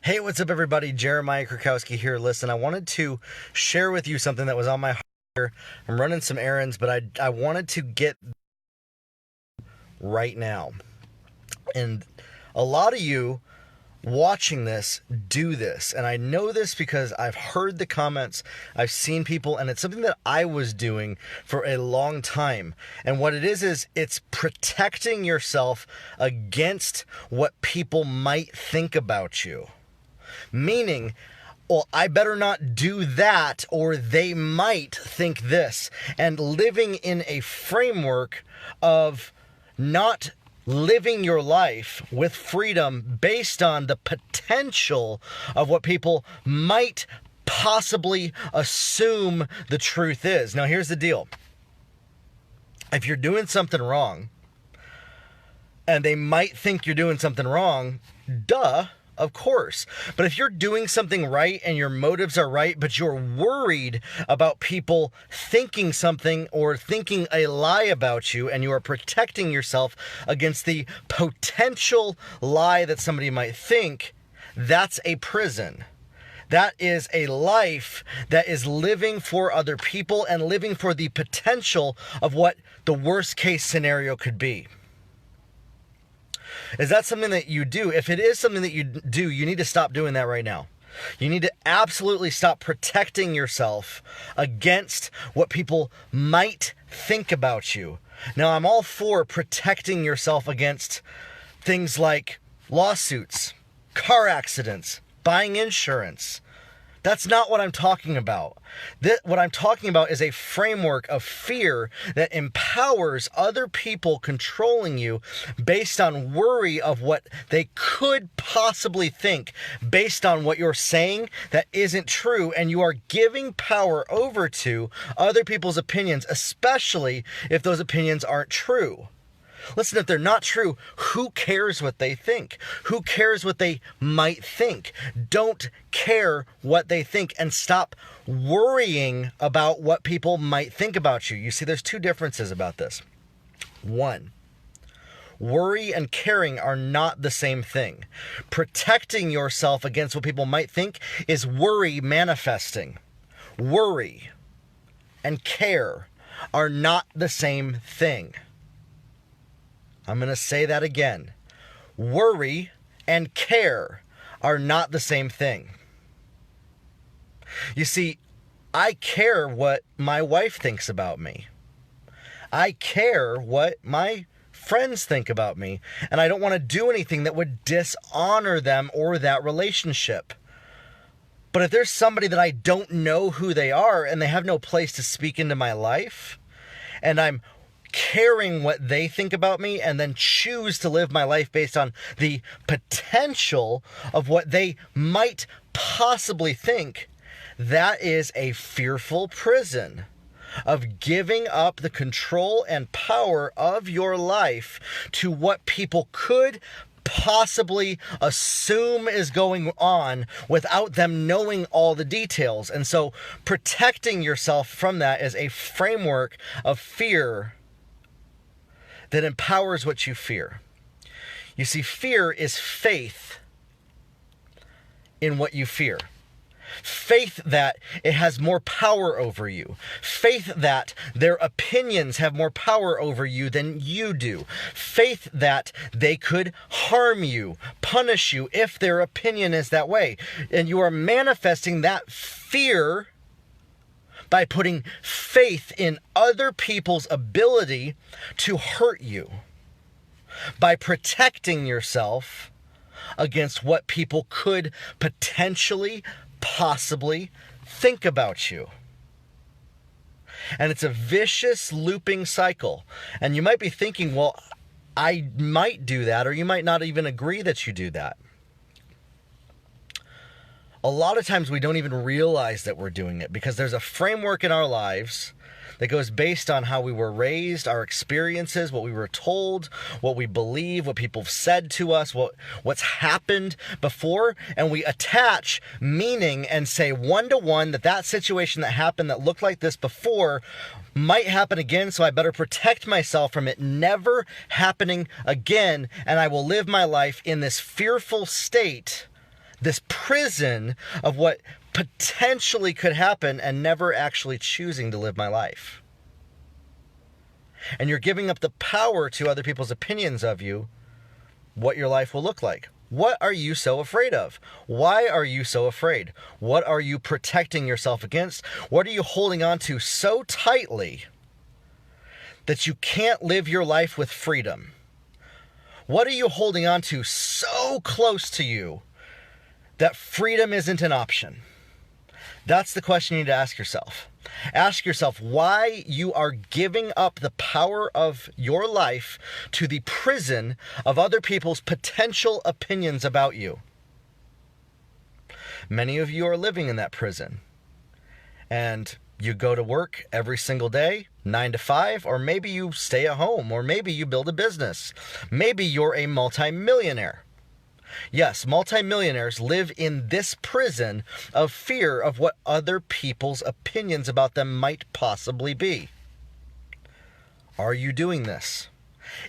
Hey, what's up, everybody? Jeremiah Krakowski here. Listen, I wanted to share with you something that was on my heart here. I'm running some errands, but I wanted to get right now. And a lot of you watching this do this. And I know this because I've heard the comments, I've seen people, and it's something that I was doing for a long time. And what it is it's protecting yourself against what people might think about you. Meaning, well, I better not do that or they might think this. And living in a framework of not living your life with freedom based on the potential of what people might possibly assume the truth is. Now, here's the deal. If you're doing something wrong, and they might think you're doing something wrong, of course. But if you're doing something right and your motives are right, but you're worried about people thinking something or thinking a lie about you, and you are protecting yourself against the potential lie that somebody might think, that's a prison. That is a life that is living for other people and living for the potential of what the worst case scenario could be. Is that something that you do? If it is something that you do, you need to stop doing that right now. You need to absolutely stop protecting yourself against what people might think about you. Now, I'm all for protecting yourself against things like lawsuits, car accidents, buying insurance. That's not what I'm talking about. What I'm talking about is a framework of fear that empowers other people controlling you based on worry of what they could possibly think based on what you're saying that isn't true, and you are giving power over to other people's opinions, especially if those opinions aren't true. Listen, if they're not true, who cares what they think? Who cares what they might think? Don't care what they think and stop worrying about what people might think about you. You see, there's two differences about this. One, worry and caring are not the same thing. Protecting yourself against what people might think is worry manifesting. Worry and care are not the same thing. I'm going to say that again. Worry and care are not the same thing. You see, I care what my wife thinks about me. I care what my friends think about me. And I don't want to do anything that would dishonor them or that relationship. But if there's somebody that I don't know who they are and they have no place to speak into my life, and I'm caring what they think about me and then choose to live my life based on the potential of what they might possibly think, that is a fearful prison of giving up the control and power of your life to what people could possibly assume is going on without them knowing all the details. And so protecting yourself from that is a framework of fear that empowers what you fear. You see, fear is faith in what you fear. Faith that it has more power over you. Faith that their opinions have more power over you than you do. Faith that they could harm you, punish you if their opinion is that way. And you are manifesting that fear by putting faith in other people's ability to hurt you, by protecting yourself against what people could potentially, possibly think about you. And it's a vicious looping cycle. And you might be thinking, well, I might do that, or you might not even agree that you do that. A lot of times we don't even realize that we're doing it because there's a framework in our lives that goes based on how we were raised, our experiences, what we were told, what we believe, what people have said to us, what's happened before, and we attach meaning and say one-to-one that situation that happened that looked like this before might happen again, so I better protect myself from it never happening again, and I will live my life in this fearful state this prison of what potentially could happen and never actually choosing to live my life. And you're giving up the power to other people's opinions of you, what your life will look like. What are you so afraid of? Why are you so afraid? What are you protecting yourself against? What are you holding on to so tightly that you can't live your life with freedom? What are you holding on to so close to you that freedom isn't an option? That's the question you need to ask yourself. Ask yourself why you are giving up the power of your life to the prison of other people's potential opinions about you. Many of you are living in that prison. And you go to work every single day, 9 to 5, or maybe you stay at home, or maybe you build a business. Maybe you're a multimillionaire. Yes, multimillionaires live in this prison of fear of what other people's opinions about them might possibly be. Are you doing this?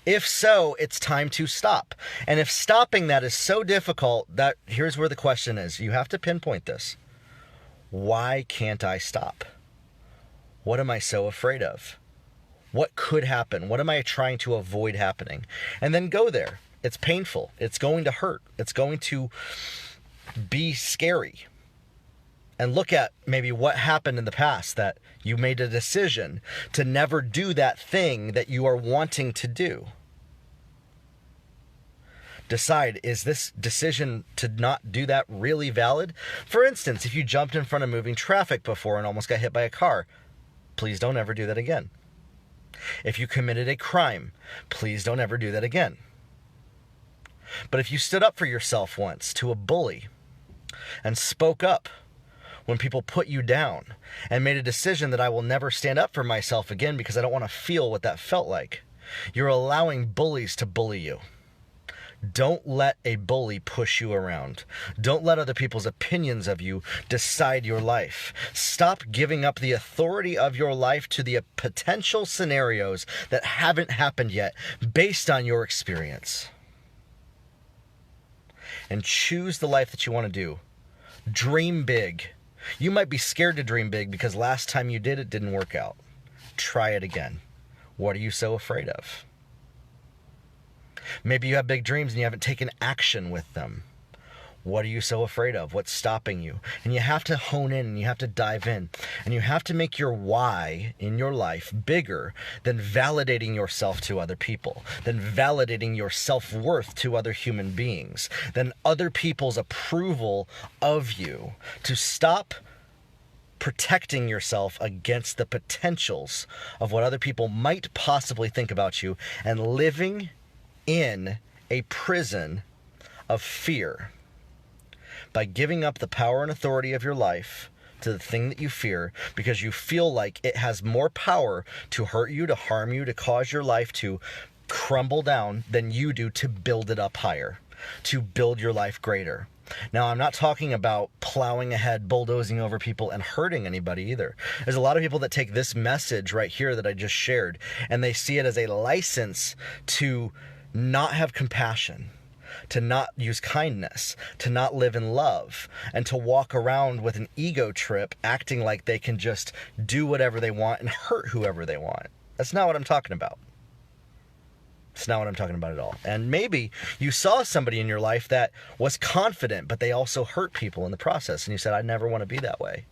If so, it's time to stop. And if stopping that is so difficult, here's where the question is. You have to pinpoint this. Why can't I stop? What am I so afraid of? What could happen? What am I trying to avoid happening? And then go there. It's painful. It's going to hurt. It's going to be scary. And look at maybe what happened in the past that you made a decision to never do that thing that you are wanting to do. Decide, is this decision to not do that really valid? For instance, if you jumped in front of moving traffic before and almost got hit by a car, please don't ever do that again. If you committed a crime, please don't ever do that again. But if you stood up for yourself once to a bully and spoke up when people put you down and made a decision that I will never stand up for myself again because I don't want to feel what that felt like, you're allowing bullies to bully you. Don't let a bully push you around. Don't let other people's opinions of you decide your life. Stop giving up the authority of your life to the potential scenarios that haven't happened yet based on your experience. And choose the life that you want to do. Dream big. You might be scared to dream big because last time you did, it didn't work out. Try it again. What are you so afraid of? Maybe you have big dreams and you haven't taken action with them. What are you so afraid of? What's stopping you? And you have to hone in and you have to dive in. And you have to make your why in your life bigger than validating yourself to other people, than validating your self-worth to other human beings, than other people's approval of you. To stop protecting yourself against the potentials of what other people might possibly think about you and living in a prison of fear. By giving up the power and authority of your life to the thing that you fear because you feel like it has more power to hurt you, to harm you, to cause your life to crumble down than you do to build it up higher, to build your life greater. Now, I'm not talking about plowing ahead, bulldozing over people and hurting anybody either. There's a lot of people that take this message right here that I just shared and they see it as a license to not have compassion, to not use kindness, to not live in love, and to walk around with an ego trip acting like they can just do whatever they want and hurt whoever they want. That's not what I'm talking about. It's not what I'm talking about at all. And maybe you saw somebody in your life that was confident, but they also hurt people in the process, and you said, I never want to be that way.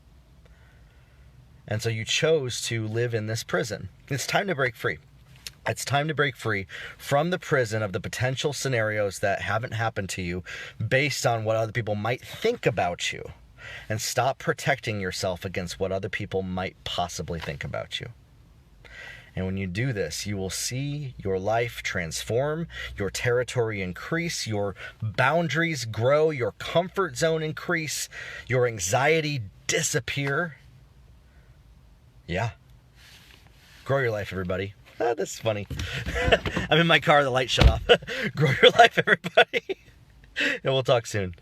And so you chose to live in this prison. It's time to break free. It's time to break free from the prison of the potential scenarios that haven't happened to you based on what other people might think about you, and stop protecting yourself against what other people might possibly think about you. And when you do this, you will see your life transform, your territory increase, your boundaries grow, your comfort zone increase, your anxiety disappear. Yeah. Grow your life, everybody. That's funny. I'm in my car, the light shut off. Grow your life, everybody. And we'll talk soon.